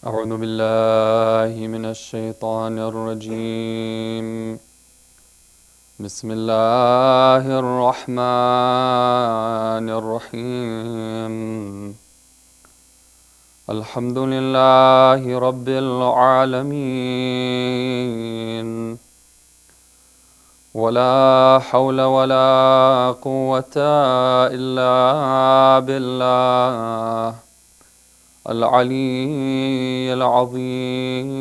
أعوذ بالله من الشيطان الرجيم بسم الله الرحمن الرحيم الحمد لله رب العالمين ولا حول ولا قوة إلا بالله العلي العظيم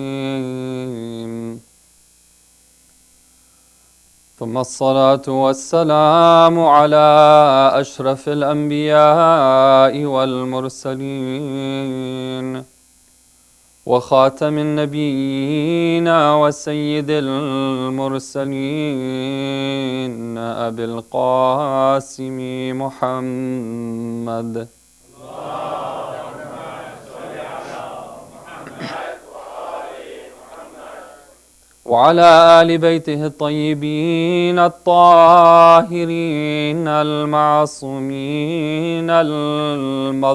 ثم الصلاة والسلام على أشرف الأنبياء والمرسلين وخاتم النبيين وسيد المرسلين أبي القاسم محمد وعلى آل بيته الطيبين الطاهرين المعصومين المظلومين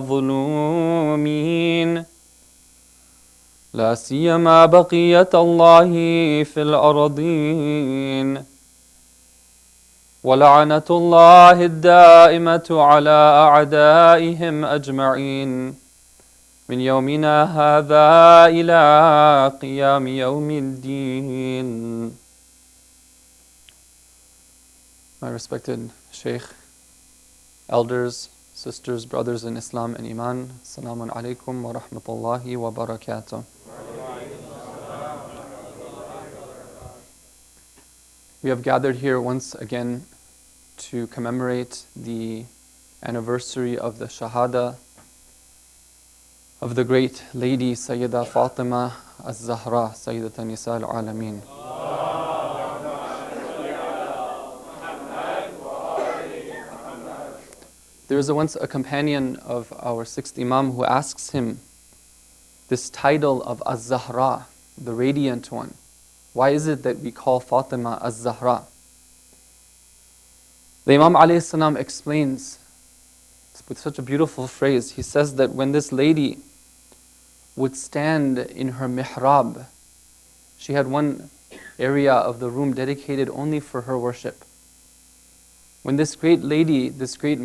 لا سيما بقية الله في الأرضين ولعنة الله الدائمة على أعدائهم أجمعين من يومنا هذا إلى قيام يوم الدين. My respected Shaykh, elders, sisters, brothers in Islam and Iman, Assalamu alaikum wa rahmatullahi wa barakatuh. We have gathered here once again to commemorate the anniversary of the Shahada of the great lady Sayyida Fatima az-Zahra, Sayyidata Nisa al-Alameen. There was once a companion of our sixth Imam who asks him this title of az-Zahra, the radiant one. Why is it that we call Fatima az-Zahra? The Imam alayhi salam explains with such a beautiful phrase. He says that when this lady would stand in her mihrab, she had one area of the room dedicated only for her worship. When this great lady, this great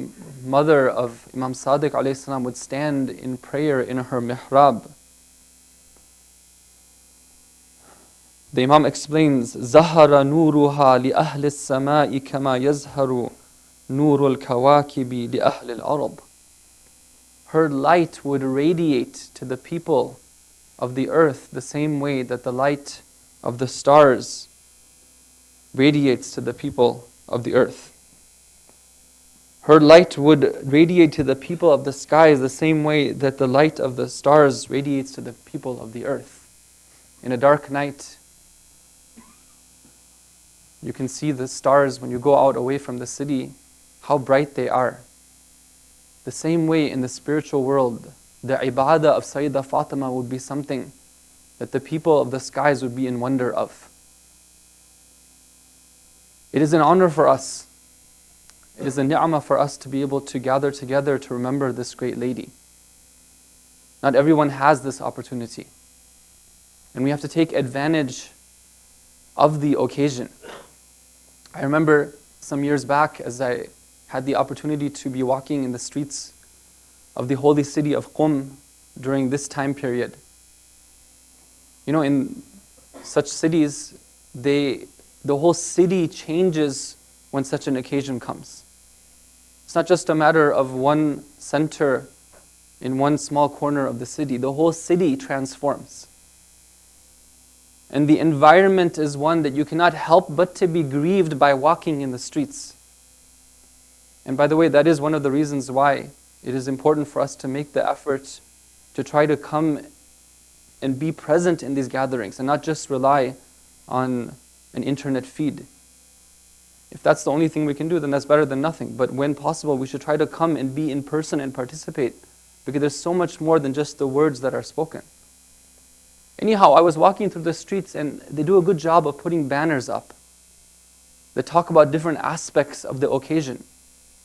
mother of Imam Sadiq alayhi salam would stand in prayer in her mihrab, the Imam explains, Zahara nuruha li ahli as-sama'i kama yazharu nurul kawakibi li ahli al-ard. Her light would radiate to the people of the earth the same way that the light of the stars radiates to the people of the earth. Her light would radiate to the people of the skies the same way that the light of the stars radiates to the people of the earth. In a dark night, you can see the stars when you go out away from the city, how bright they are. The same way in the spiritual world, the ibadah of Sayyida Fatima would be something that the people of the skies would be in wonder of. It is an honor for us. It is a ni'mah for us to be able to gather together to remember this great lady. Not everyone has this opportunity. And we have to take advantage of the occasion. I remember some years back as I had the opportunity to be walking in the streets of the holy city of Qum during this time period. You know, in such cities, the whole city changes when such an occasion comes. It's not just a matter of one center in one small corner of the city. The whole city transforms. And the environment is one that you cannot help but to be grieved by walking in the streets. And by the way, that is one of the reasons why it is important for us to make the effort to try to come and be present in these gatherings and not just rely on an internet feed. If that's the only thing we can do, then that's better than nothing. But when possible, we should try to come and be in person and participate, because there's so much more than just the words that are spoken. Anyhow, I was walking through the streets and they do a good job of putting banners up that talk about different aspects of the occasion.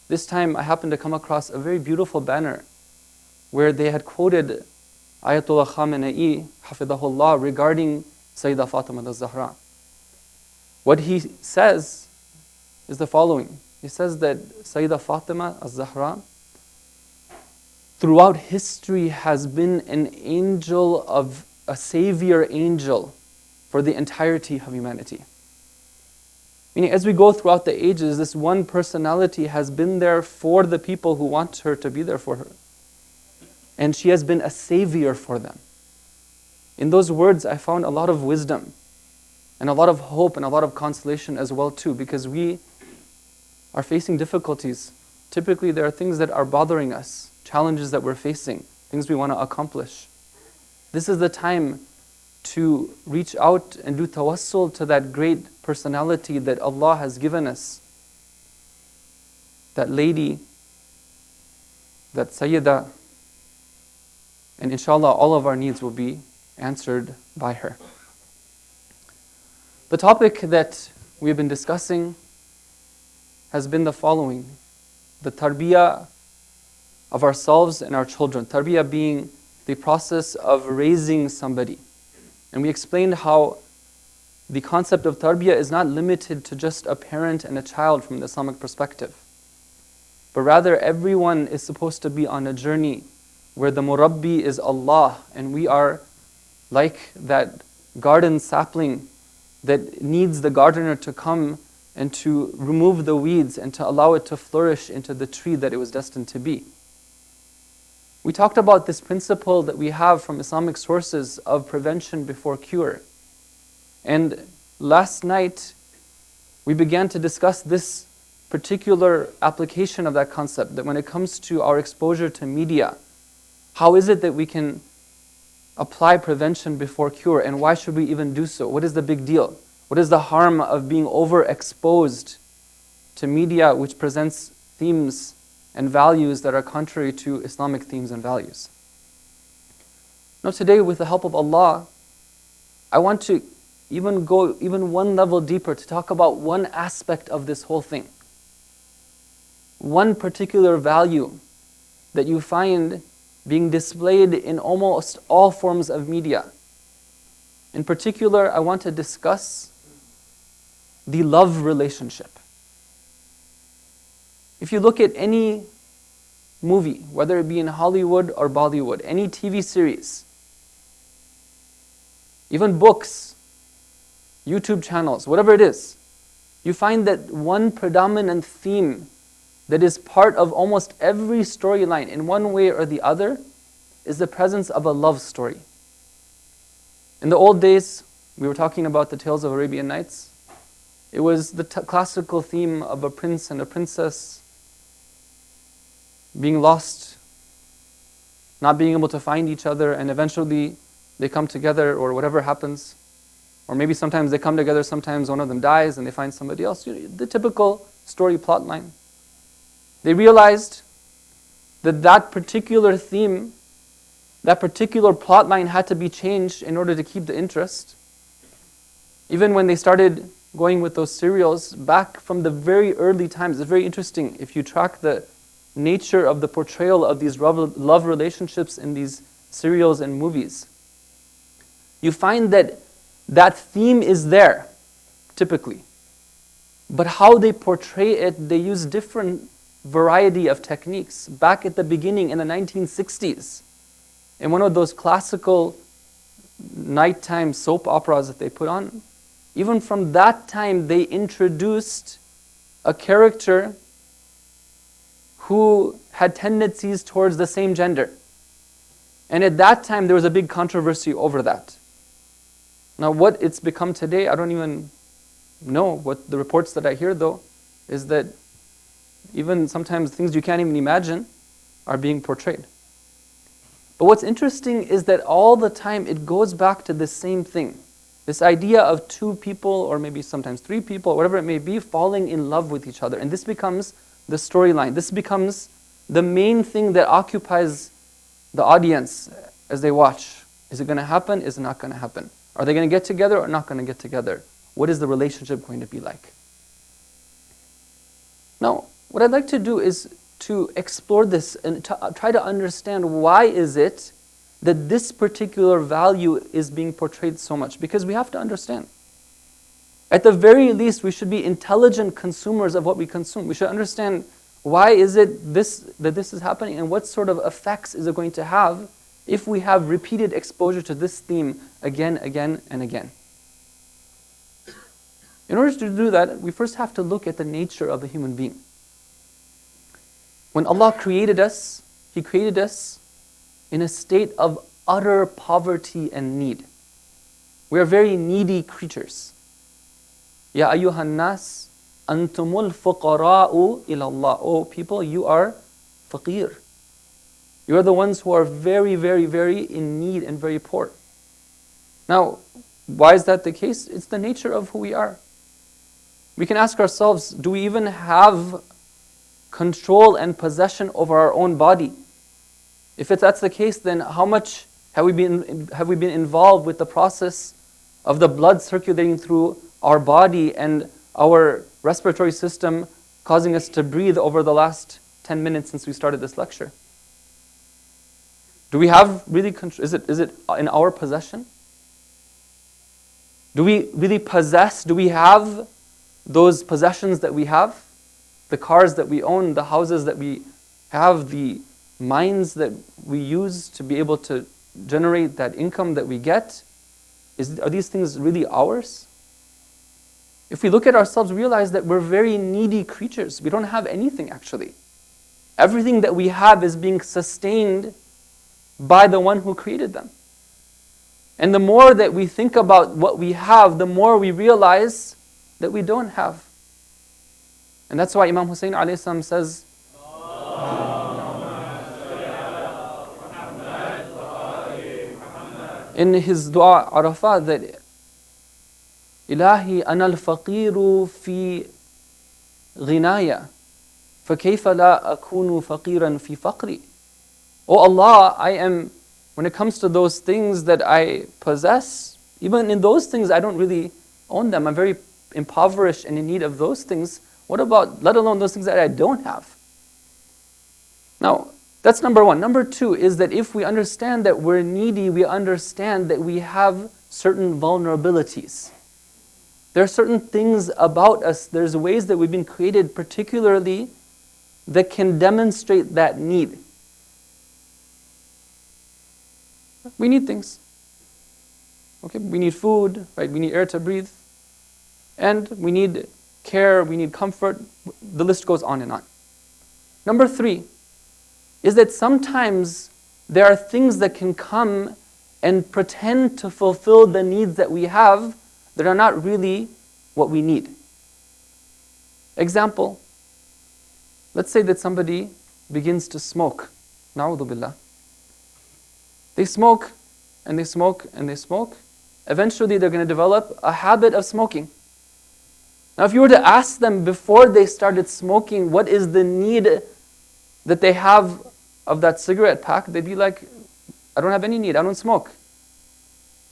This time I happened to come across a very beautiful banner where they had quoted Ayatollah Khamenei, Hafidahullah, regarding Sayyidah Fatima al-Zahra. What he says is the following. He says that Sayyidah Fatima al-Zahra throughout history has been an angel of a savior angel for the entirety of humanity. Meaning, as we go throughout the ages, this one personality has been there for the people who want her to be there for her. And she has been a savior for them. In those words, I found a lot of wisdom and a lot of hope and a lot of consolation as well too, because we are facing difficulties. Typically, there are things that are bothering us, challenges that we're facing, things we want to accomplish. This is the time to reach out and do tawassul to that great personality that Allah has given us. That lady, that Sayyidah, and inshallah all of our needs will be answered by her. The topic that we've been discussing has been the following: the tarbiyah of ourselves and our children. Tarbiyah being the process of raising somebody. And we explained how the concept of tarbiyah is not limited to just a parent and a child from the Islamic perspective. But rather, everyone is supposed to be on a journey where the murabbi is Allah, and we are like that garden sapling that needs the gardener to come and to remove the weeds and to allow it to flourish into the tree that it was destined to be. We talked about this principle that we have from Islamic sources of prevention before cure. And last night, we began to discuss this particular application of that concept, that when it comes to our exposure to media, how is it that we can apply prevention before cure, and why should we even do so? What is the big deal? What is the harm of being overexposed to media which presents themes and values that are contrary to Islamic themes and values? Now today, with the help of Allah, I want to go one level deeper to talk about one aspect of this whole thing. One particular value that you find being displayed in almost all forms of media. In particular, I want to discuss the love relationship. If you look at any movie, whether it be in Hollywood or Bollywood, any TV series, even books, YouTube channels, whatever it is, you find that one predominant theme that is part of almost every storyline in one way or the other is the presence of a love story. In the old days, we were talking about the tales of Arabian Nights. It was the classical theme of a prince and a princess being lost, not being able to find each other, and eventually they come together, or whatever happens. Or maybe sometimes they come together, sometimes one of them dies and they find somebody else. The typical story plot line. They realized that that particular theme, that particular plot line had to be changed in order to keep the interest. Even when they started going with those serials back from the very early times, it's very interesting if you track the nature of the portrayal of these love relationships in these serials and movies. You find that that theme is there, typically. But how they portray it, they use different variety of techniques. Back at the beginning in the 1960s, in one of those classical nighttime soap operas that they put on, even from that time they introduced a character who had tendencies towards the same gender. And at that time there was a big controversy over that. Now what it's become today, I don't even know. What the reports that I hear though, is that even sometimes things you can't even imagine are being portrayed. But what's interesting is that all the time it goes back to the same thing. This idea of two people, or maybe sometimes three people, whatever it may be, falling in love with each other. And this becomes the storyline. This becomes the main thing that occupies the audience as they watch. Is it going to happen? Is it not going to happen? Are they going to get together or not going to get together? What is the relationship going to be like? Now, what I'd like to do is to explore this and try to understand why is it that this particular value is being portrayed so much? Because we have to understand. At the very least, we should be intelligent consumers of what we consume. We should understand why is it that this is happening, and what sort of effects is it going to have if we have repeated exposure to this theme again, and again. In order to do that, we first have to look at the nature of the human being. When Allah created us, He created us in a state of utter poverty and need. We are very needy creatures. Ya ayyuhan nas, antumul fuqara'u ilallah. Oh people, you are faqir. You are the ones who are very, very, very in need and very poor. Now, why is that the case? It's the nature of who we are. We can ask ourselves, do we even have control and possession over our own body? If that's the case, then how much have we been involved with the process of the blood circulating through our body and our respiratory system, causing us to breathe over the last 10 minutes since we started this lecture? Do we have really control? Is it in our possession? Do we really possess? Do we have those possessions that we have? The cars that we own, the houses that we have, the minds that we use to be able to generate that income that we get? Are these things really ours? If we look at ourselves, we realize that we're very needy creatures. We don't have anything actually. Everything that we have is being sustained by the one who created them. And the more that we think about what we have, the more we realize that we don't have. And that's why Imam Hussein alayhi salam says, in his dua Arafat, that Ilahi ana al-faqiru fi ghinaya, فَكَيْفَ لَا أَكُونُ فَقِيرًا فِي فَقْرِي. Oh Allah, when it comes to those things that I possess, even in those things I don't really own them. I'm very impoverished and in need of those things. What about, let alone those things that I don't have? Now, that's number one. Number two is that if we understand that we're needy, we understand that we have certain vulnerabilities. There are certain things about us, there's ways that we've been created particularly that can demonstrate that need. We need things. Okay, we need food, right? We need air to breathe. And we need care, we need comfort. The list goes on and on. Number three is that sometimes there are things that can come and pretend to fulfill the needs that we have that are not really what we need. Example, let's say that somebody begins to smoke. Na'udhu billah. They smoke, and they smoke, and they smoke. Eventually they're going to develop a habit of smoking. Now if you were to ask them before they started smoking, what is the need that they have of that cigarette pack, they'd be like, I don't have any need, I don't smoke.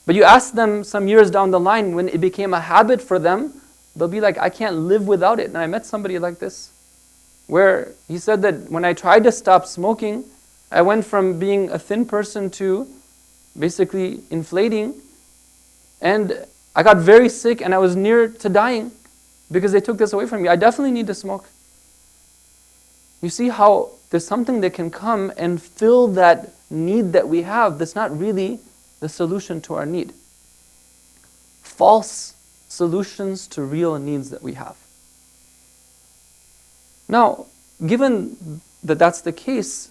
But you ask them some years down the line, when it became a habit for them, they'll be like, I can't live without it. And I met somebody like this, where he said that when I tried to stop smoking, I went from being a thin person to basically inflating, and I got very sick and I was near to dying because they took this away from me. I definitely need to smoke. You see how there's something that can come and fill that need that we have that's not really the solution to our need. False solutions to real needs that we have. Now, given that that's the case,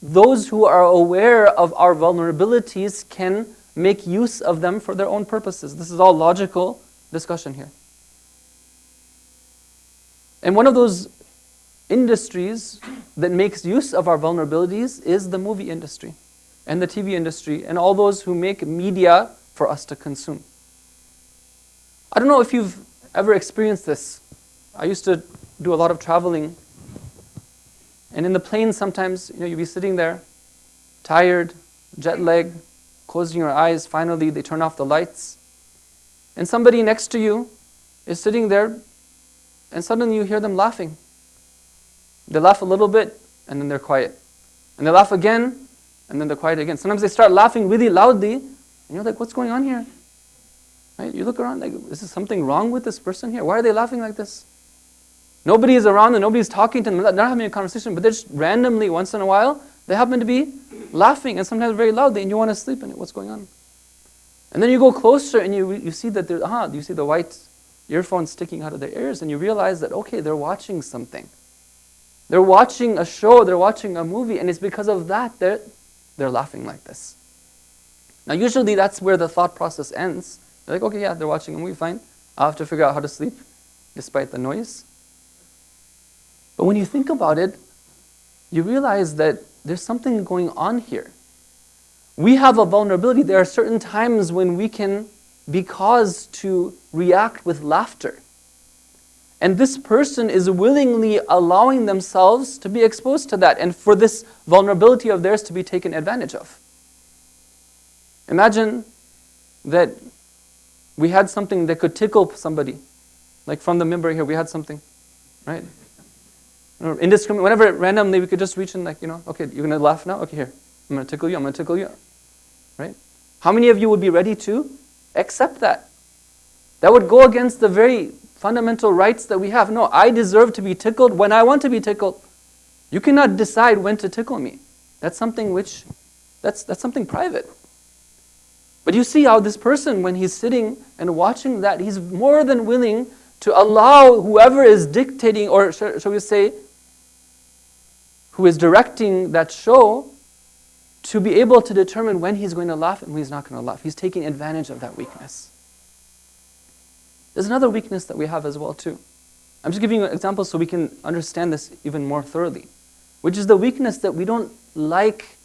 those who are aware of our vulnerabilities can make use of them for their own purposes. This is all logical discussion here. And one of those industries that makes use of our vulnerabilities is the movie industry and the TV industry and all those who make media for us to consume. I don't know if you've ever experienced this. I used to do a lot of traveling, and in the plane sometimes, you'd be sitting there, tired, jet lagged, closing your eyes, finally they turn off the lights, and somebody next to you is sitting there, and suddenly you hear them laughing. They laugh a little bit, and then they're quiet. And they laugh again, and then they're quiet again. Sometimes they start laughing really loudly, and you're like, what's going on here? Right? You look around like, is there something wrong with this person here? Why are they laughing like this? Nobody is around and nobody's talking to them. They're not having a conversation, but they're just randomly, once in a while, they happen to be laughing, and sometimes very loudly, and you want to sleep in it. What's going on? And then you go closer and you see that you see the white earphones sticking out of their ears, and you realize that, okay, they're watching something. They're watching a show, they're watching a movie, and it's because of that they're laughing like this. Now usually that's where the thought process ends. They're like, okay, yeah, they're watching a movie, fine. I'll have to figure out how to sleep despite the noise. But when you think about it, you realize that there's something going on here. We have a vulnerability. There are certain times when we can be caused to react with laughter. And this person is willingly allowing themselves to be exposed to that, and for this vulnerability of theirs to be taken advantage of. Imagine that we had something that could tickle somebody. Like from the mimbar here, we had something, right? Indiscriminate, whenever randomly we could just reach in, like, okay, you're going to laugh now? Okay, here. I'm going to tickle you, I'm going to tickle you. Right? How many of you would be ready to accept that? That would go against the very fundamental rights that we have. No, I deserve to be tickled when I want to be tickled. You cannot decide when to tickle me. That's something that's something private. But you see how this person, when he's sitting and watching that, he's more than willing to allow whoever is dictating, or shall we say, who is directing that show, to be able to determine when he's going to laugh and when he's not going to laugh. He's taking advantage of that weakness. There's another weakness that we have as well too. I'm just giving you an example so we can understand this even more thoroughly, which is the weakness that we don't like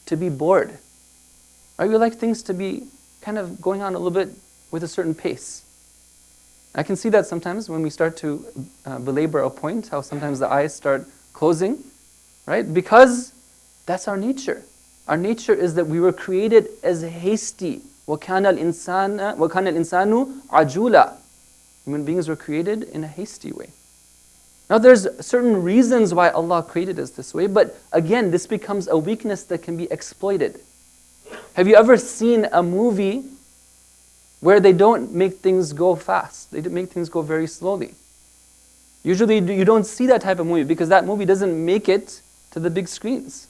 to be bored. Right? We like things to be kind of going on a little bit with a certain pace. I can see that sometimes when we start to belabor a point, how sometimes the eyes start closing, right? Because that's our nature. Our nature is that we were created as hasty. وَكَانَ الْإِنسَانُ عَجُولًا. Human beings were created in a hasty way. Now there's certain reasons why Allah created us this way, but again, this becomes a weakness that can be exploited. Have you ever seen a movie where they don't make things go fast? They make things go very slowly. Usually you don't see that type of movie because that movie doesn't make it to the big screens.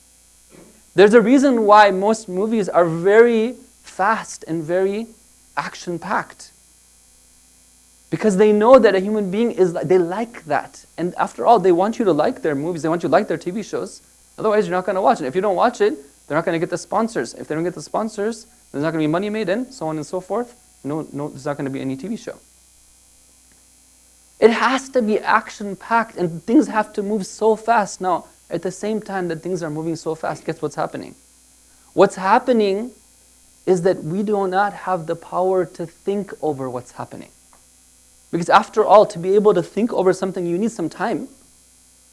There's a reason why most movies are very fast and very action-packed. Because they know that a human being they like that. And after all, they want you to like their movies, they want you to like their TV shows. Otherwise, you're not going to watch it. If you don't watch it, they're not going to get the sponsors. If they don't get the sponsors, there's not going to be money made in, so on and so forth. No, there's not going to be any TV show. It has to be action-packed, and things have to move so fast. Now, at the same time that things are moving so fast, guess what's happening? What's happening is that we do not have the power to think over what's happening. Because after all, to be able to think over something, you need some time.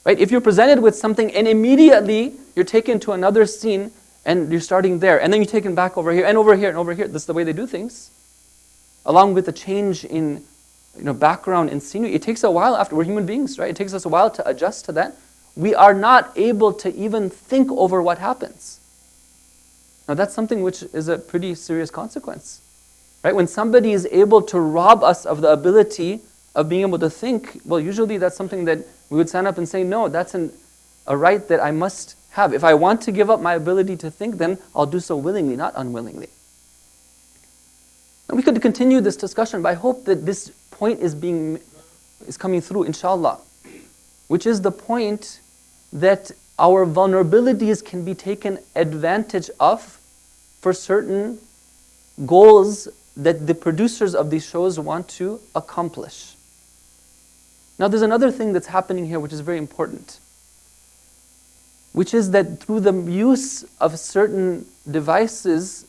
Right? If you're presented with something and immediately you're taken to another scene and you're starting there, and then you're taken back over here and over here and over here, that's the way they do things. Along with the change in background and scenery, it takes a while after, we're human beings, right? It takes us a while to adjust to that. We are not able to even think over what happens. Now that's something which is a pretty serious consequence. Right? When somebody is able to rob us of the ability of being able to think, well, usually that's something that we would stand up and say, no, that's a right that I must have. If I want to give up my ability to think, then I'll do so willingly, not unwillingly. And we could continue this discussion, but I hope that this point is coming through, inshallah, which is the point that our vulnerabilities can be taken advantage of for certain goals that the producers of these shows want to accomplish. Now there's another thing that's happening here which is very important, which is that through the use of certain devices,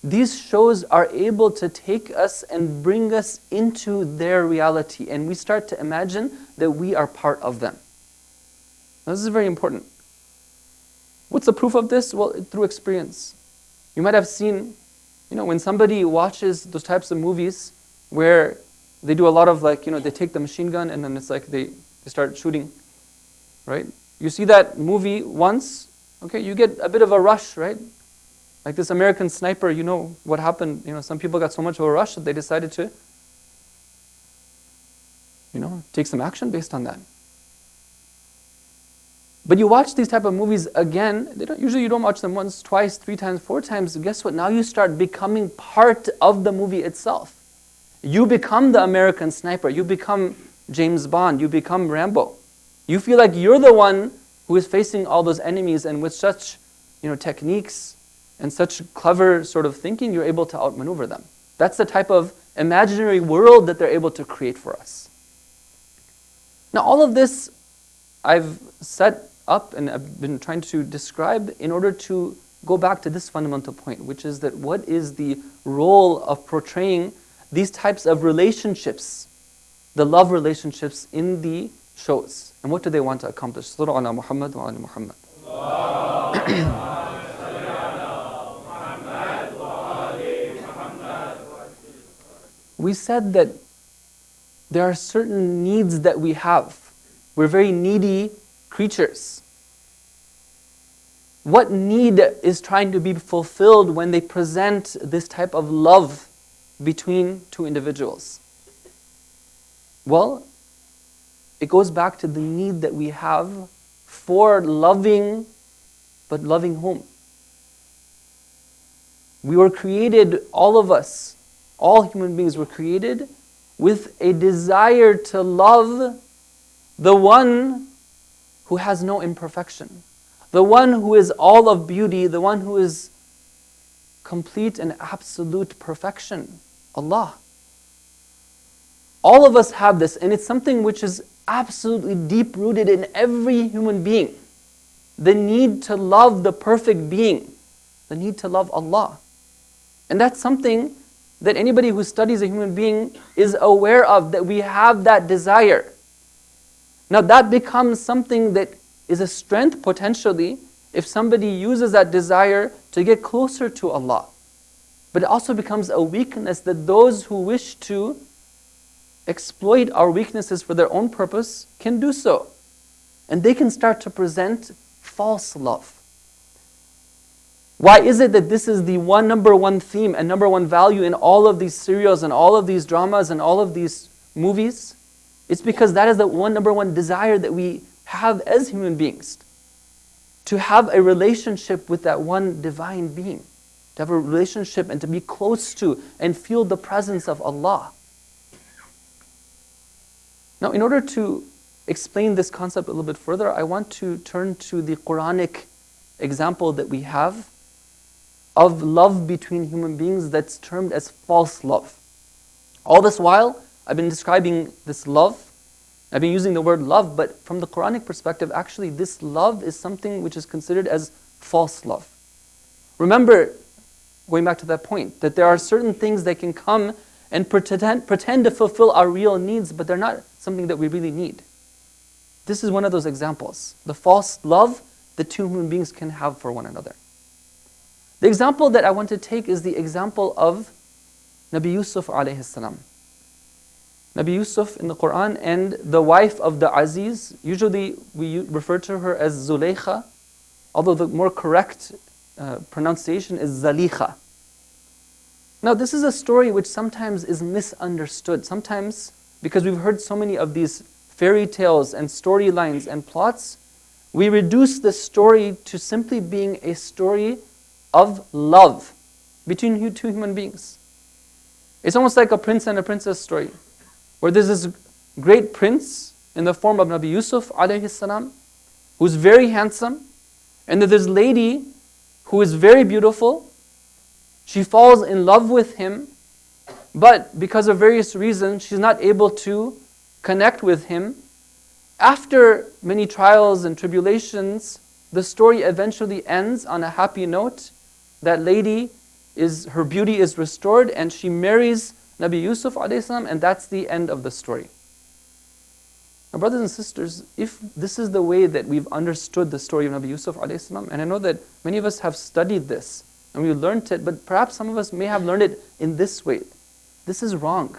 these shows are able to take us and bring us into their reality, and we start to imagine that we are part of them. Now, this is very important. What's the proof of this? Well, through experience. You might have seen, when somebody watches those types of movies where they do a lot of they take the machine gun and then it's like they start shooting, right? You see that movie once, Okay, you get a bit of a rush, right? Like this American sniper, you know what happened. Some people got so much of a rush that they decided to, take some action based on that. But you watch these type of movies again, usually you don't watch them once, twice, 3 times, 4 times. Guess what? Now you start becoming part of the movie itself. You become the American sniper. You become James Bond. You become Rambo. You feel like you're the one who is facing all those enemies, and with such techniques and such clever sort of thinking, you're able to outmaneuver them. That's the type of imaginary world that they're able to create for us. Now all of this I've set up and I've been trying to describe in order to go back to this fundamental point, which is that what is the role of portraying these types of relationships, the love relationships in the shows, and what do they want to accomplish? Sallu ala Muhammad wa ala Muhammad. We said that there are certain needs that we have. We're very needy creatures. What need is trying to be fulfilled when they present this type of love between two individuals? Well, it goes back to the need that we have for loving, but loving whom? We were created, all of us, all human beings were created with a desire to love the one who has no imperfection, the one who is all of beauty, the one who is complete and absolute perfection, Allah. All of us have this, and it's something which is absolutely deep-rooted in every human being. The need to love the perfect being, the need to love Allah. And that's something that anybody who studies a human being is aware of, that we have that desire. Now that becomes something that is a strength potentially if somebody uses that desire to get closer to Allah. But it also becomes a weakness that those who wish to exploit our weaknesses for their own purpose can do so. And they can start to present false love. Why is it that this is the number one theme and number one value in all of these serials and all of these dramas and all of these movies? It's because that is the number one desire that we have as human beings. To have a relationship with that one divine being. To have a relationship and to be close to and feel the presence of Allah. Now, in order to explain this concept a little bit further, I want to turn to the Quranic example that we have of love between human beings that's termed as false love. All this while, I've been describing this love. I've been using the word love, but from the Quranic perspective, actually this love is something which is considered as false love. Remember, going back to that point, that there are certain things that can come and pretend to fulfill our real needs, but they're not something that we really need. This is one of those examples. The false love that two human beings can have for one another. The example that I want to take is the example of Nabi Yusuf alayhi salam. Nabi Yusuf in the Quran and the wife of the Aziz, usually we refer to her as Zulaykha, although the more correct pronunciation is Zalikha. Now this is a story which sometimes is misunderstood. Sometimes, because we've heard so many of these fairy tales and storylines and plots, we reduce the story to simply being a story of love between two human beings. It's almost like a prince and a princess story, where there's this great prince in the form of Nabi Yusuf alayhi salam, who's very handsome, and then there's this lady who is very beautiful. She falls in love with him, but because of various reasons, she's not able to connect with him. After many trials and tribulations, the story eventually ends on a happy note. That lady, her beauty is restored, and she marries Nabi Yusuf alayhi salam, and that's the end of the story. Now, brothers and sisters, if this is the way that we've understood the story of Nabi Yusuf alayhi salam, and I know that many of us have studied this, and we learned it, but perhaps some of us may have learned it in this way. This is wrong.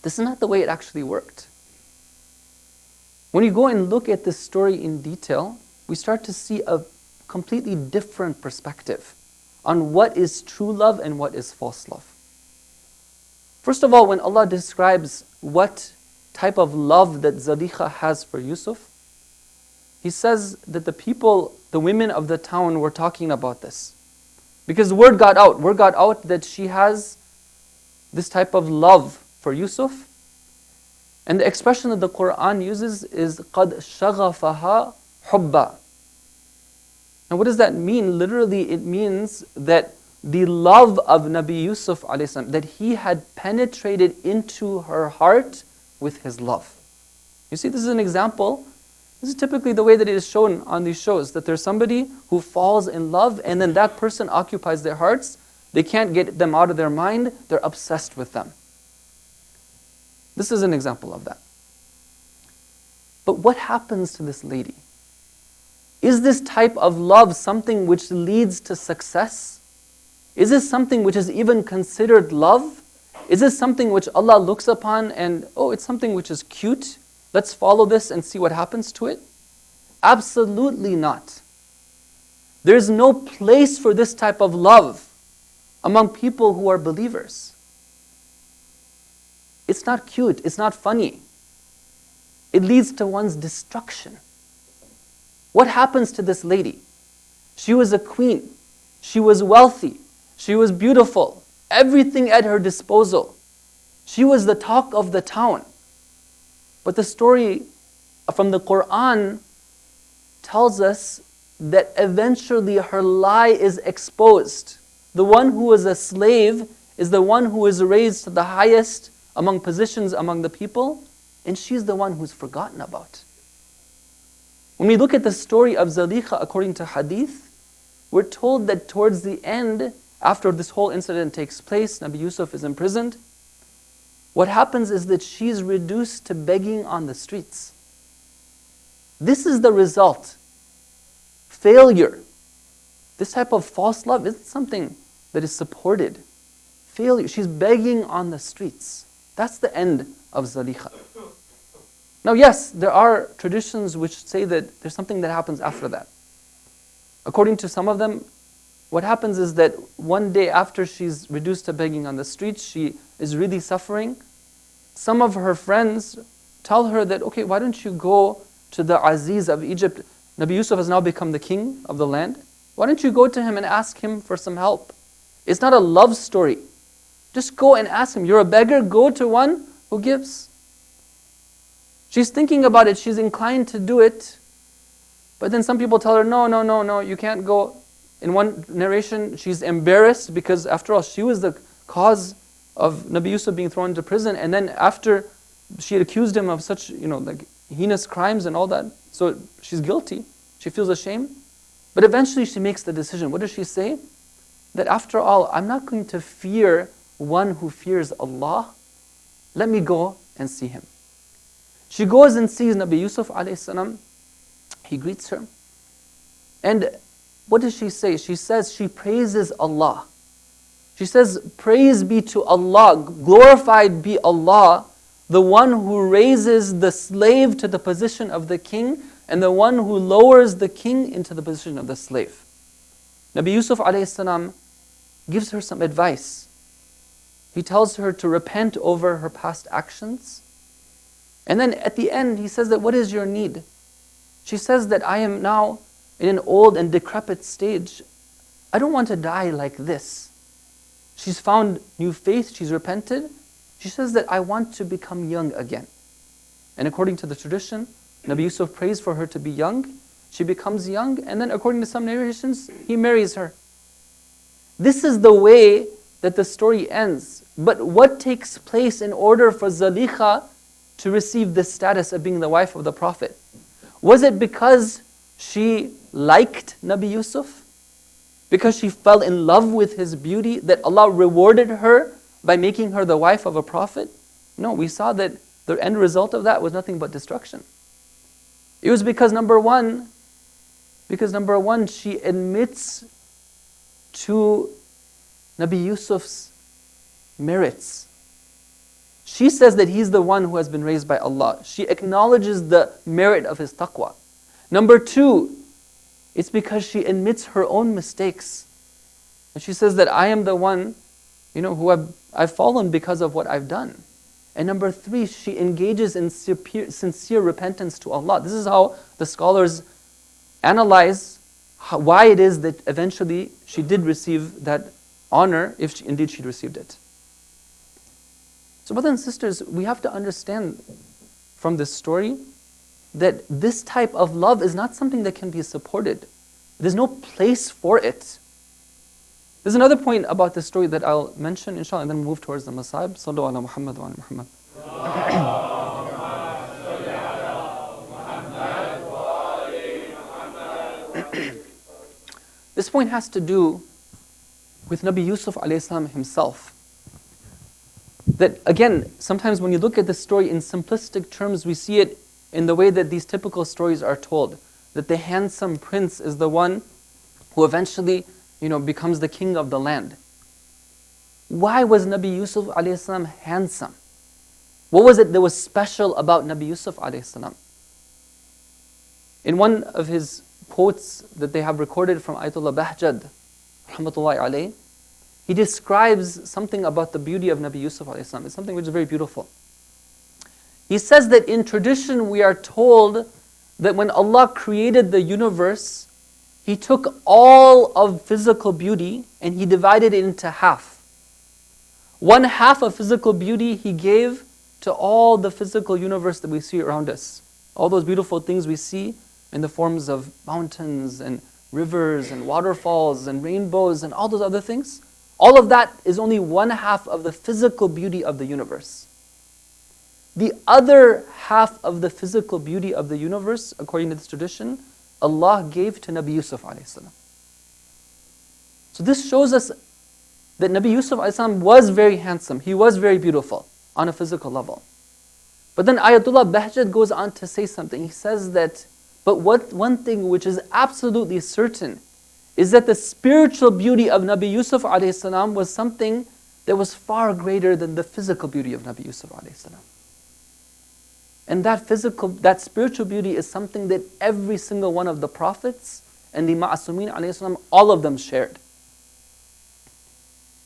This is not the way it actually worked. When you go and look at this story in detail, we start to see a completely different perspective on what is true love and what is false love. First of all, when Allah describes what type of love that Zulaykha has for Yusuf, He says that the women of the town were talking about this. Because word got out that she has this type of love for Yusuf. And the expression that the Quran uses is قَدْ شَغَفَهَا حُبًّا. And what does that mean? Literally, it means that the love of Nabi Yusuf ﷺ, that he had penetrated into her heart with his love. You see, this is an example. This is typically the way that it is shown on these shows, that there's somebody who falls in love and then that person occupies their hearts. They can't get them out of their mind. They're obsessed with them. This is an example of that. But what happens to this lady? Is this type of love something which leads to success? Is this something which is even considered love? Is this something which Allah looks upon and, oh, it's something which is cute? Let's follow this and see what happens to it? Absolutely not. There's no place for this type of love among people who are believers. It's not cute, it's not funny. It leads to one's destruction. What happens to this lady? She was a queen. She was wealthy. She was beautiful. Everything at her disposal. She was the talk of the town. But the story from the Quran tells us that eventually her lie is exposed. The one who is a slave is the one who is raised to the highest among positions among the people, and she's the one who's forgotten about. When we look at the story of Zulaykha according to hadith, we're told that towards the end, after this whole incident takes place, Nabi Yusuf is imprisoned, what happens is that she's reduced to begging on the streets. This is the result. Failure. This type of false love isn't something that is supported. Failure. She's begging on the streets. That's the end of Zulaykha. Now yes, there are traditions which say that there's something that happens after that. According to some of them, what happens is that one day after she's reduced to begging on the streets, she is really suffering. Some of her friends tell her that, okay, why don't you go to the Aziz of Egypt? Nabi Yusuf has now become the king of the land. Why don't you go to him and ask him for some help? It's not a love story. Just go and ask him. You're a beggar, go to one who gives. She's thinking about it, she's inclined to do it. But then some people tell her, no, you can't go. In one narration, she's embarrassed because after all, she was the cause of Nabi Yusuf being thrown into prison. And then after she had accused him of such, like heinous crimes and all that. So she's guilty. She feels ashamed. But eventually she makes the decision. What does she say? That after all, I'm not going to fear one who fears Allah. Let me go and see him. She goes and sees Nabi Yusuf alayhi salam. He greets her. And what does she say? She says she praises Allah. She says, praise be to Allah, glorified be Allah, the one who raises the slave to the position of the king and the one who lowers the king into the position of the slave. Nabi Yusuf alayhi salam gives her some advice. He tells her to repent over her past actions. And then at the end, he says that, what is your need? She says that I am now in an old and decrepit stage. I don't want to die like this. She's found new faith, she's repented. She says that I want to become young again. And according to the tradition, Nabi Yusuf prays for her to be young. She becomes young, and then according to some narrations, he marries her. This is the way that the story ends. But what takes place in order for Zulaykha to receive this status of being the wife of the Prophet? Was it because she liked Nabi Yusuf? Because she fell in love with his beauty, that Allah rewarded her by making her the wife of a Prophet? No, we saw that the end result of that was nothing but destruction. It was because number one, she admits to Nabi Yusuf's merits. She says that he's the one who has been raised by Allah. She acknowledges the merit of his taqwa. Number two, It's because she admits her own mistakes. And she says that I am the one, who I've fallen because of what I've done. And number 3, she engages in sincere repentance to Allah. This is how the scholars analyze why it is that eventually she did receive that honor, if indeed she'd received it. So brothers and sisters, we have to understand from this story that this type of love is not something that can be supported. There's no place for it. There's another point about this story that I'll mention, inshallah, and then move towards the Masaib. Sallu ala Muhammad wa ala Muhammad. This point has to do with Nabi Yusuf alayhi salam himself. That again, sometimes when you look at the story in simplistic terms, we see it in the way that these typical stories are told. That the handsome prince is the one who eventually, becomes the king of the land. Why was Nabi Yusuf alayhi salam handsome? What was it that was special about Nabi Yusuf alayhi salam? In one of his quotes that they have recorded from Ayatollah Bahjad, rahmatullahi alayhi, he describes something about the beauty of Nabi Yusuf alayhi salam. It's something which is very beautiful. He says that in tradition we are told that when Allah created the universe, He took all of physical beauty and He divided it into half. One half of physical beauty He gave to all the physical universe that we see around us. All those beautiful things we see in the forms of mountains and rivers and waterfalls and rainbows and all those other things. All of that is only one half of the physical beauty of the universe. The other half of the physical beauty of the universe, according to this tradition, Allah gave to Nabi Yusuf alayhi salam. So this shows us that Nabi Yusuf alayhi salam was very handsome. He was very beautiful on a physical level. But then Ayatollah Bahjad goes on to say something. He says that, but one thing which is absolutely certain is that the spiritual beauty of Nabi Yusuf alayhi salam was something that was far greater than the physical beauty of Nabi Yusuf alayhi salam. And that spiritual beauty is something that every single one of the prophets and the Ma'asumeen alayhi salam, all of them shared.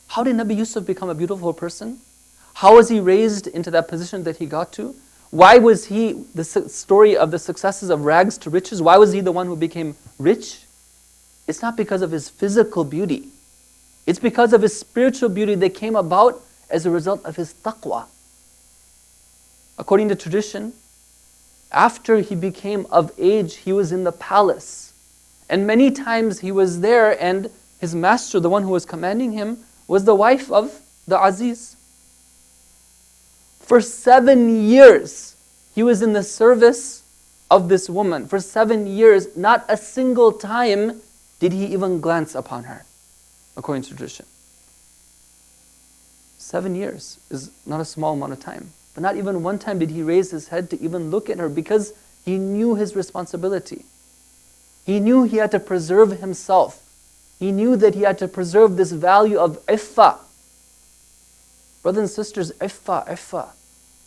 How did Nabi Yusuf become a beautiful person? How was he raised into that position that he got to? Why was he the story of the successes of rags to riches? Why was he the one who became rich? It's not because of his physical beauty. It's because of his spiritual beauty that came about as a result of his taqwa. According to tradition, after he became of age, he was in the palace. And many times he was there and his master, the one who was commanding him, was the wife of the Aziz. For 7 years, he was in the service of this woman. For 7 years, not a single time did he even glance upon her, according to tradition. 7 years is not a small amount of time. But not even one time did he raise his head to even look at her because he knew his responsibility. He knew he had to preserve himself. He knew that he had to preserve this value of iffah. Brothers and sisters, iffah.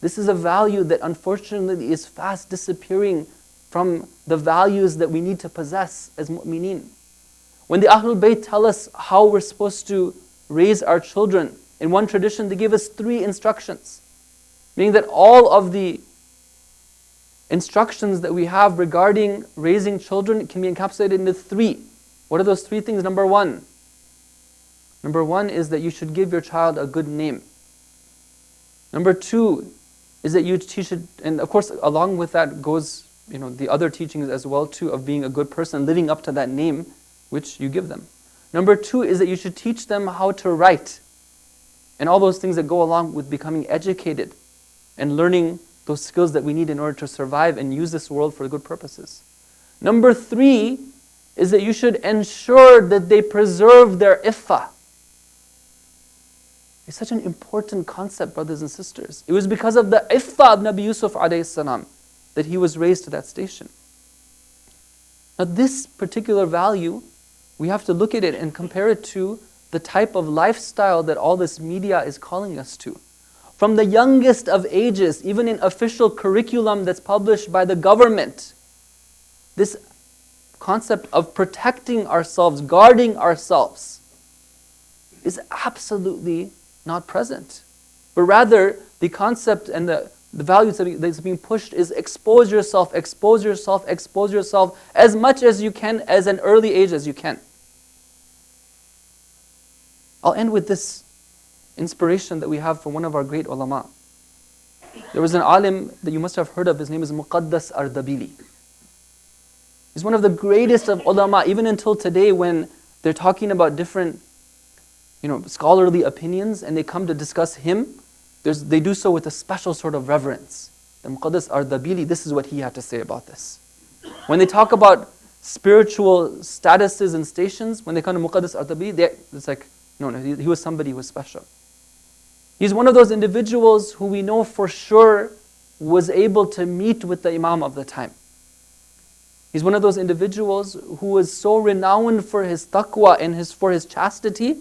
This is a value that unfortunately is fast disappearing from the values that we need to possess as mu'mineen. When the Ahlul Bayt tell us how we're supposed to raise our children, in one tradition they give us 3 instructions. Meaning that all of the instructions that we have regarding raising children can be encapsulated into 3. What are those 3 things? Number 1 is that you should give your child a good name. Number 2 is that you should, and of course along with that goes the other teachings as well too, of being a good person, living up to that name which you give them. Number 2 is that you should teach them how to write and all those things that go along with becoming educated and learning those skills that we need in order to survive and use this world for good purposes. Number 3 is that you should ensure that they preserve their iffah. It's such an important concept, brothers and sisters. It was because of the iffah of Nabi Yusuf alayhi salam that he was raised to that station. Now this particular value, we have to look at it and compare it to the type of lifestyle that all this media is calling us to. From the youngest of ages, even in official curriculum that's published by the government, this concept of protecting ourselves, guarding ourselves, is absolutely not present. But rather, the concept and the values that's being pushed is expose yourself, expose yourself, expose yourself as much as you can, as an early age as you can. I'll end with this inspiration that we have from one of our great ulama. There was an alim that you must have heard of. His name is Muqaddas Ardabili. He's one of the greatest of ulama, even until today when they're talking about different scholarly opinions and they come to discuss him, they do so with a special sort of reverence. The Muqaddas Ardabili, this is what he had to say about this. When they talk about spiritual statuses and stations, when they come to Muqaddas Ardabili, it's like, no, he was somebody who was special. He's one of those individuals who we know for sure was able to meet with the Imam of the time. He's one of those individuals who was so renowned for his taqwa and for his chastity,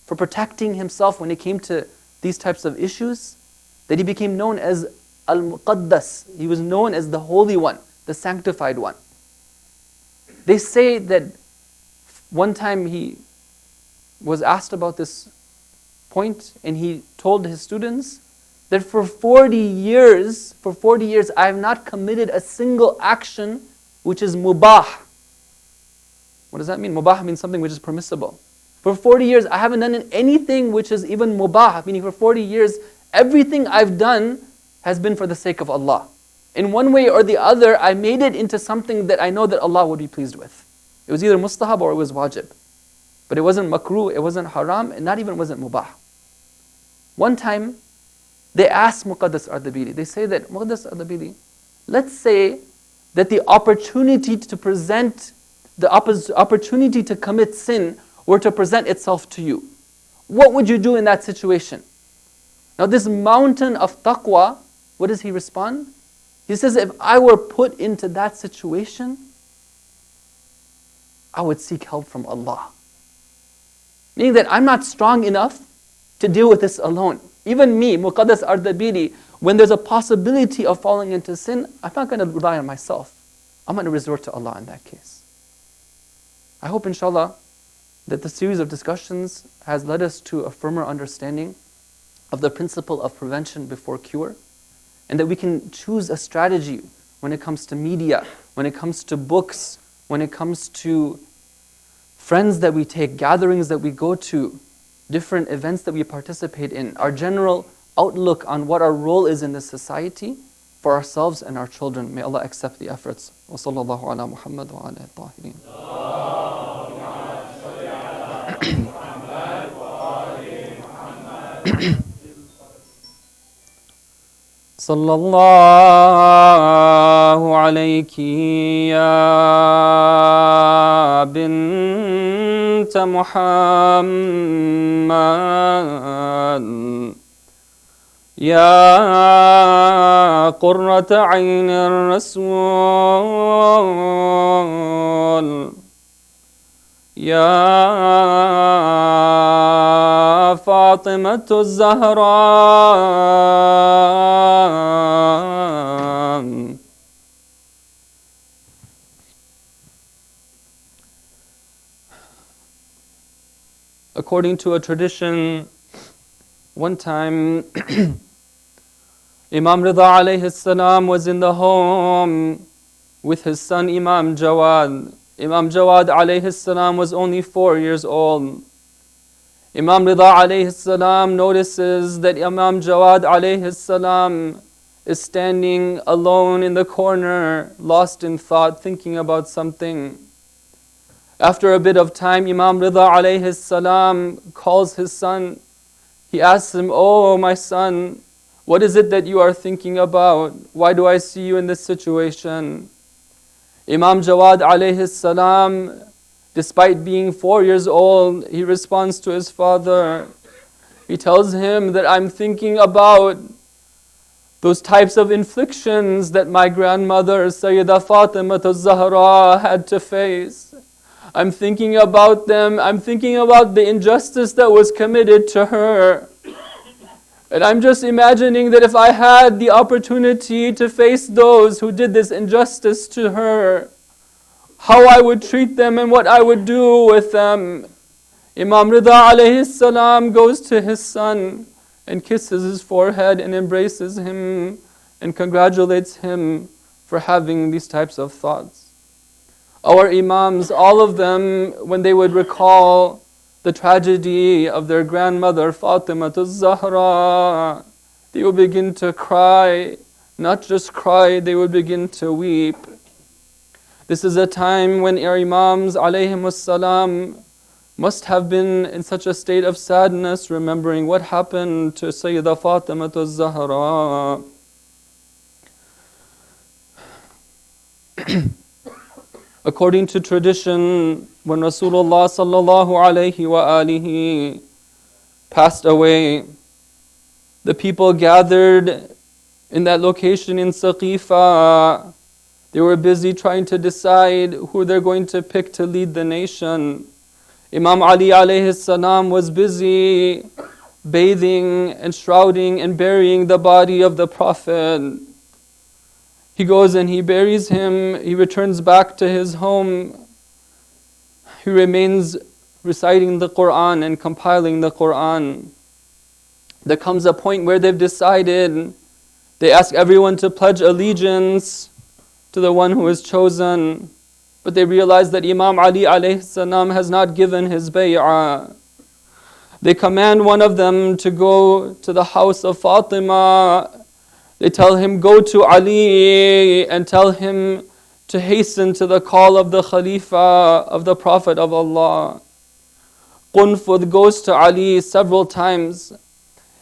for protecting himself when it came to these types of issues, that he became known as Al-Muqaddas. He was known as the Holy One, the Sanctified One. They say that one time he was asked about this point and he told his students that for 40 years, I have not committed a single action which is mubah. What does that mean? Mubah means something which is permissible. For 40 years, I haven't done anything which is even mubah, meaning for 40 years, everything I've done has been for the sake of Allah. In one way or the other, I made it into something that I know that Allah would be pleased with. It was either mustahab or it was wajib. But it wasn't makruh, it wasn't haram, and not even wasn't mubah. One time, they asked Muqaddas Ardabili, they say that, Muqaddas Ardabili, let's say that the opportunity to present, the opportunity to commit sin were to present itself to you. What would you do in that situation? Now this mountain of taqwa, what does he respond? He says, if I were put into that situation, I would seek help from Allah. Meaning that I'm not strong enough to deal with this alone. Even me, Muqaddas Ardabili, when there's a possibility of falling into sin, I'm not going to rely on myself. I'm going to resort to Allah in that case. I hope, inshallah, that the series of discussions has led us to a firmer understanding of the principle of prevention before cure, and that we can choose a strategy when it comes to media, when it comes to books, when it comes to friends that we take, gatherings that we go to, different events that we participate in, our general outlook on what our role is in this society for ourselves and our children. May Allah accept the efforts. Wa sallallahu ala Muhammad wa ala al-Tahirin. صلى الله عليك يا بنت محمد يا قرة عين الرسول يا فاطمة الزهراء. According to a tradition, one time Imam Rida alayhi salam was in the home with his son Imam Jawad. Imam Jawad alayhi salam was only 4 years old. Imam Rida alayhi salam notices that Imam Jawad alayhi salam is standing alone in the corner, lost in thought, thinking about something. After a bit of time, Imam Rida alayhi salam calls his son. He asks him, "Oh, my son, what is it that you are thinking about? Why do I see you in this situation?" Imam Jawad alayhi salam, despite being 4 years old, he responds to his father. He tells him that I'm thinking about those types of inflictions that my grandmother, Sayyidah Fatima al-Zahra, had to face. I'm thinking about them. I'm thinking about the injustice that was committed to her. And I'm just imagining that if I had the opportunity to face those who did this injustice to her, how I would treat them and what I would do with them. Imam Rida alayhi salam goes to his son and kisses his forehead and embraces him and congratulates him for having these types of thoughts. Our Imams, all of them, when they would recall the tragedy of their grandmother Fatima az-Zahra, they would begin to cry. Not just cry, they would begin to weep. This is a time when our Imams alayhimus salam must have been in such a state of sadness, remembering what happened to Sayyidah Fatima az-Zahra. According to tradition, when Rasulullah sallallahu alayhi wa alihi passed away, the people gathered in that location in Saqifa. They were busy trying to decide who they're going to pick to lead the nation. Imam Ali alayhi salam was busy bathing and shrouding and burying the body of the Prophet. He goes and he buries him. He returns back to his home. He remains reciting the Quran and compiling the Quran. There comes a point where they've decided, they ask everyone to pledge allegiance to the one who is chosen. But they realize that Imam Ali alayhi salam has not given his bay'ah. They command one of them to go to the house of Fatima. They tell him, go to Ali and tell him to hasten to the call of the Khalifa of the Prophet of Allah. Qunfud goes to Ali several times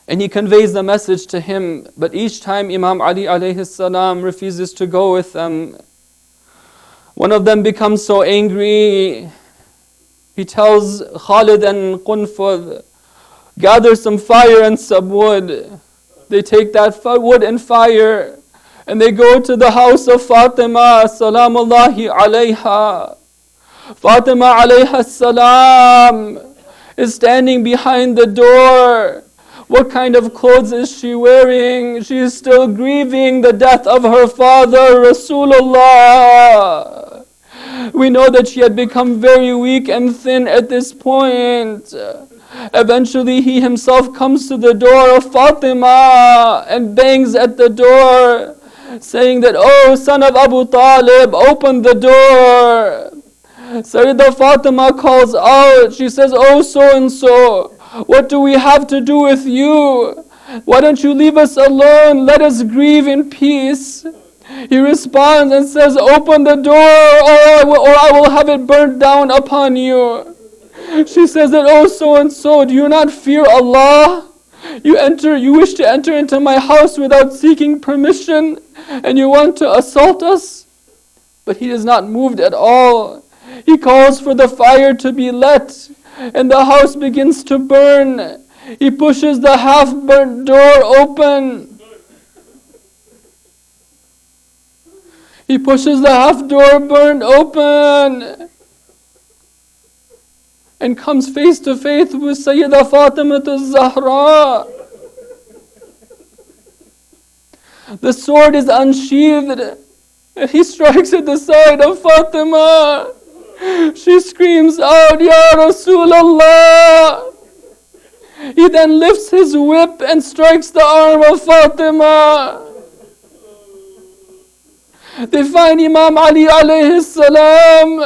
and he conveys the message to him, but each time Imam Ali alayhi salam refuses to go with them. One of them becomes so angry, he tells Khalid and Qunfud, gather some fire and some wood. They take that wood and fire and they go to the house of Fatima salamullahi alayha. Fatima alayha salam is standing behind the door. What kind of clothes is she wearing? She is still grieving the death of her father, Rasulullah. We know that she had become very weak and thin at this point. Eventually he himself comes to the door of Fatima and bangs at the door, saying that, oh son of Abu Talib, open the door. Sayyidah Fatima calls out, she says, oh so and so, what do we have to do with you? Why don't you leave us alone? Let us grieve in peace. He responds and says, open the door or I will have it burnt down upon you. She says that, oh so and so, do you not fear Allah? You wish to enter into my house without seeking permission and you want to assault us? But he is not moved at all. He calls for the fire to be lit and the house begins to burn. He pushes the half-burnt door open. He pushes the half-door burned open and comes face to face with Sayyidah Fatima az-Zahra. The sword is unsheathed and he strikes at the side of Fatima. She screams out, Ya Rasulullah. He then lifts his whip and strikes the arm of Fatima. They find Imam Ali alayhi salam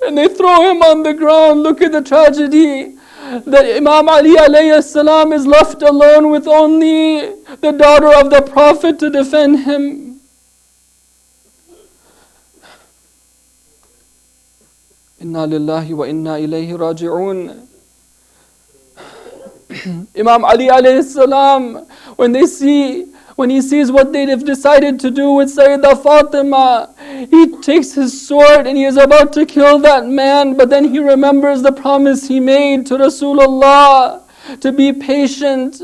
and they throw him on the ground. Look at the tragedy, that Imam Ali alayhi salam is left alone with only the daughter of the Prophet to defend him. Inna lillahi wa inna ilayhi raji'un. Imam Ali alayhi salam, when he sees what they have decided to do with Sayyidah Fatima, he takes his sword and he is about to kill that man, but then he remembers the promise he made to Rasulullah to be patient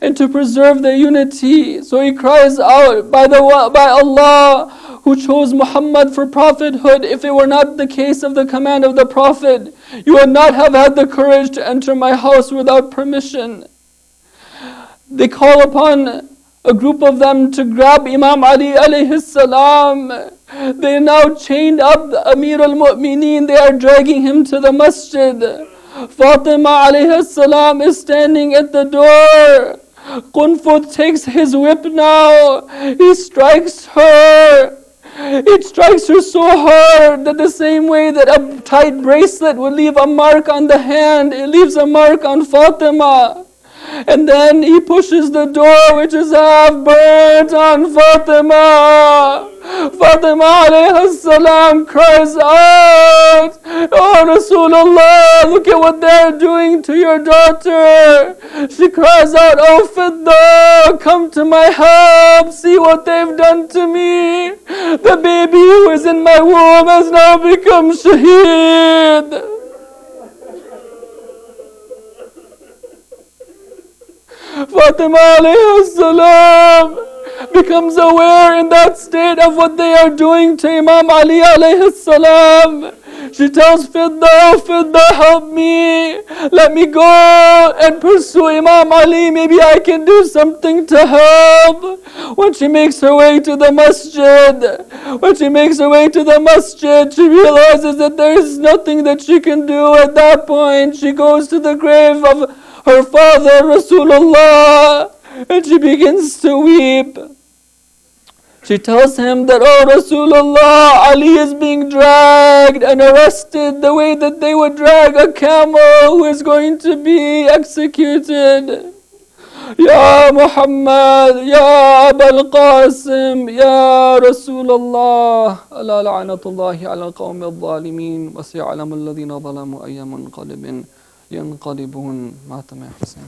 and to preserve the unity. So he cries out, by Allah who chose Muhammad for prophethood, if it were not the case of the command of the Prophet, you would not have had the courage to enter my house without permission. They call upon a group of them to grab Imam Ali alayhi salam. They now chained up the Amir al-Mu'mineen. They are dragging him to the masjid. Fatima alayhi salam is standing at the door. Qunfud takes his whip now. He strikes her. It strikes her so hard that the same way that a tight bracelet would leave a mark on the hand, it leaves a mark on Fatima. And then he pushes the door, which is half burnt on Fatima. Fatima alayhi salam cries out, "Oh Rasulullah, look at what they're doing to your daughter." She cries out, "Oh Fidda, come to my help, see what they've done to me. The baby who is in my womb has now become shaheed." Fatima alayhi salam becomes aware in that state of what they are doing to Imam Ali alayhi salam. She tells Fidda, "Oh Fidda, help me. Let me go and pursue Imam Ali. Maybe I can do something to help." When she makes her way to the masjid, she realizes that there is nothing that she can do at that point. She goes to the grave of her father Rasulullah and she begins to weep. She tells him that, "Oh Rasulullah, Ali is being dragged and arrested the way that they would drag a camel who is going to be executed. Ya Muhammad, Ya Abul Qasim, Ya Rasulullah, ala la'natullahi ala al-qawmi al-zalimin, wa sayalamu alladhina zalamu ayyam munqalibin yanqalibun." Mata ma Hussein.